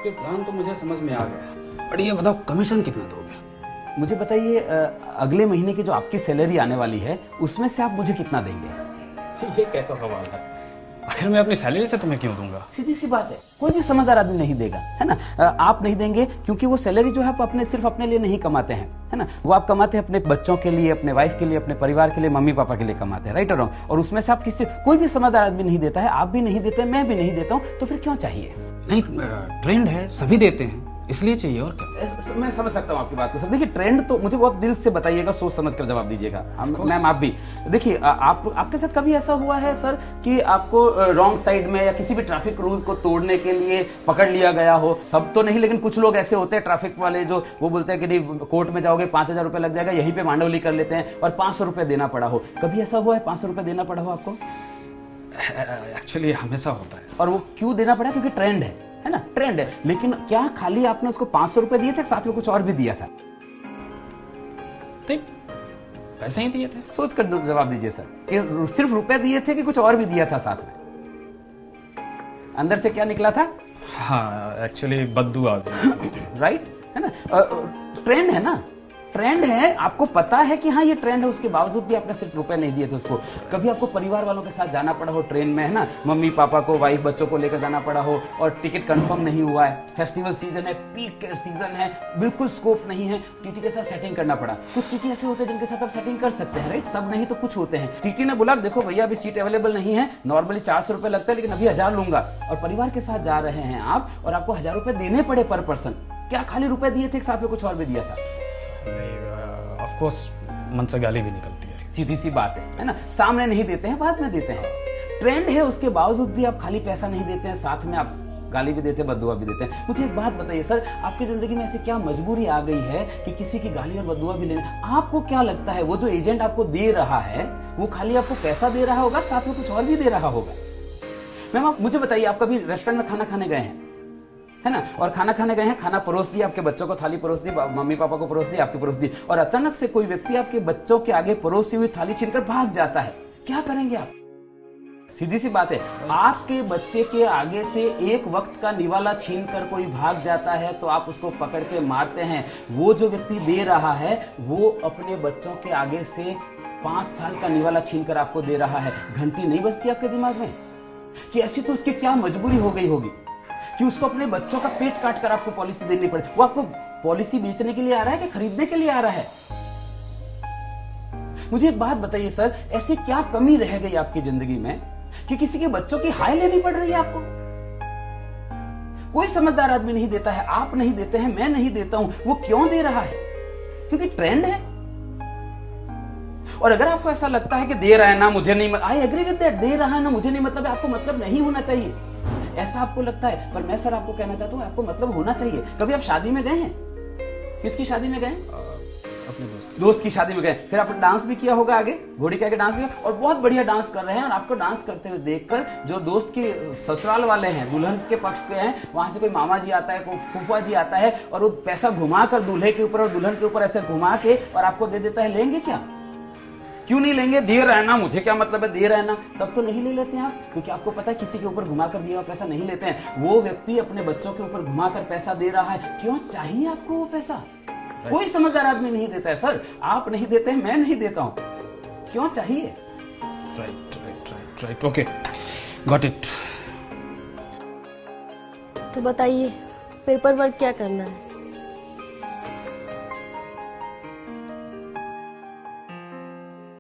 आपके प्लान तो मुझे समझ में आ गया, बट ये बताओ कमीशन कितना दोगे? मुझे बताइए, अगले महीने की जो आपकी सैलरी आने वाली है उसमें से आप मुझे कितना देंगे? ये कैसा सवाल है? आखिर मैं अपनी सैलरी से तुम्हें क्यों दूंगा? सीधी सी बात है, कोई भी समझदार आदमी नहीं देगा, है ना। आप नहीं देंगे क्योंकि वो सैलरी जो है आप सिर्फ अपने लिए नहीं कमाते हैं, है ना। वो आप कमाते हैं अपने बच्चों के लिए, अपने वाइफ के लिए, अपने परिवार के लिए, मम्मी पापा के लिए कमाते हैं, राइट और रॉन्ग। और उसमें से आप कोई भी समझदार आदमी नहीं देता है, आप भी नहीं देते, मैं भी नहीं देता हूँ, तो फिर क्यों चाहिए? नहीं, ट्रेंड है, सभी देते हैं, इसलिए चाहिए। और क्या? मैं समझ सकता हूँ आपकी बात को सर। देखिए, ट्रेंड तो मुझे बहुत दिल से बताइएगा, सोच समझ कर जवाब दीजिएगा। मैम आप भी देखिए, आपके साथ कभी ऐसा हुआ है सर कि आपको रॉन्ग साइड में या किसी भी ट्रैफिक रूल को तोड़ने के लिए पकड़ लिया गया हो? सब तो नहीं, लेकिन कुछ लोग ऐसे होते हैं ट्रैफिक वाले जो वो बोलते हैं कि नहीं कोर्ट में जाओगे 5,000 रुपए लग जाएगा, यहीं पे मांडवली कर लेते हैं और 500 रुपए देना पड़ा हो। कभी ऐसा हुआ है 500 रुपए देना पड़ा हो आपको? एक्चुअली हमेशा होता है। और वो क्यों देना पड़ा? क्योंकि ट्रेंड है ना, ट्रेंड है। लेकिन क्या खाली आपने उसको 500 रुपए दिए थे, साथ में कुछ और भी दिया था? पैसे ही दिए थे। सोच कर जवाब दीजिए सर, कि सिर्फ रुपए दिए थे कि कुछ और भी दिया था साथ में? अंदर से क्या निकला था? हाँ, एक्चुअली बद्दू आ गई। राइट, है ना। ट्रेंड है ना, ट्रेंड है, आपको पता है कि हाँ ये ट्रेंड है, उसके बावजूद भी आपने सिर्फ रुपए नहीं दिए थे उसको। कभी आपको परिवार वालों के साथ जाना पड़ा हो ट्रेन में, है ना, मम्मी पापा को, वाइफ बच्चों को लेकर जाना पड़ा हो और टिकट कंफर्म नहीं हुआ है, फेस्टिवल सीजन है, पीक सीजन है, बिल्कुल स्कोप नहीं है, टीटी के साथ सेटिंग करना पड़ा। कुछ टीटी ऐसे होते हैं जिनके साथ आप सेटिंग कर सकते हैं, राइट, सब नहीं तो कुछ होते हैं। टीटी ने बोला देखो भैया अभी सीट अवेलेबल नहीं है, नॉर्मली 400 रुपए लगता है, लेकिन अभी 1000 लूंगा, और परिवार के साथ जा रहे हैं आप और आपको 1000 रुपए देने पड़े पर पर्सन। क्या खाली रुपए दिए थे, साथ में कुछ और भी दिया था? ऑफ कोर्स मन से गाली भी निकलती है। सीधी सी बात है ना। सामने नहीं देते हैं, बाद में देते हैं। ट्रेंड है, उसके बावजूद भी आप खाली पैसा नहीं देते हैं, साथ में आप गाली भी देते हैं, बद्दुआ भी देते हैं। मुझे एक बात बताइए सर, आपकी जिंदगी में ऐसी क्या मजबूरी आ गई है कि किसी की गाली और बद्दुआ भी लेने? आपको क्या लगता है वो जो एजेंट आपको दे रहा है वो खाली आपको पैसा दे रहा होगा, साथ में कुछ और भी दे रहा होगा? मैम आप मुझे बताइए, आप कभी रेस्टोरेंट में खाना खाने गए हैं, है ना, और खाना खाने गए हैं, खाना परोस दिया, आपके बच्चों को थाली परोस दी, मम्मी पापा को परोस दी, आपकी परोस दी, और अचानक से कोई व्यक्ति आपके बच्चों के आगे परोसी हुई थाली छीनकर भाग जाता है, क्या करेंगे आप? सीधी सी बात है, आपके बच्चे के आगे से एक वक्त का निवाला छीनकर कोई भाग जाता है तो आप उसको पकड़ के मारते हैं। वो जो व्यक्ति दे रहा है वो अपने बच्चों के आगे से 5 साल का निवाला छीनकर आपको दे रहा है। घंटी नहीं बजती आपके दिमाग में कि ऐसी तो उसकी क्या मजबूरी हो गई होगी कि उसको अपने बच्चों का पेट काट कर आपको पॉलिसी देनी पड़े? वो आपको पॉलिसी बेचने के लिए आ रहा है कि खरीदने के लिए आ रहा है? मुझे एक बात बताइए सर, ऐसी क्या कमी रह गई आपकी जिंदगी में कि किसी के बच्चों की हाय लेनी पड़ रही है आपको? कोई समझदार आदमी नहीं देता है, आप नहीं देते हैं, मैं नहीं देता हूं। वो क्यों दे रहा है? क्योंकि ट्रेंड है। और अगर आपको ऐसा लगता है कि दे रहा है ना मुझे नहीं, आई एग्री विद दैट, दे रहा है ना मुझे नहीं मतलब है, आपको मतलब नहीं होना चाहिए, ऐसा आपको लगता है। पर मैं सर आपको कहना चाहता हूं, आपको मतलब होना चाहिए। कभी आप शादी में गए हैं? किसकी शादी में गए? अपने दोस्त की शादी में गए, फिर आपने डांस भी किया होगा, आगे घोड़ी के आगे डांस भी, और बहुत बढ़िया डांस कर रहे हैं, और आपको डांस करते हुए देखकर जो दोस्त के ससुराल वाले हैं, दुल्हन के पक्ष के हैं, वहां से कोई मामा जी आता है, कोई फूफा जी आता है, और वो पैसा घुमाकर दूल्हे के ऊपर और दुल्हन के ऊपर ऐसे घुमा के और आपको दे देता है, लेंगे क्या? क्यों नहीं लेंगे? दे रहा है ना, मुझे क्या मतलब है, दे रहा है ना, तब तो नहीं ले लेते हैं आप, क्योंकि आपको पता है किसी के ऊपर घुमाकर दिया हुआ पैसा नहीं लेते हैं। वो व्यक्ति अपने बच्चों के ऊपर घुमाकर पैसा दे रहा है, क्यों चाहिए आपको वो पैसा? कोई समझदार आदमी नहीं देता है सर, आप नहीं देते हैं, मैं नहीं देता हूं, क्यों चाहिए? Right, okay, got it. तो बताइए पेपर वर्क क्या करना है?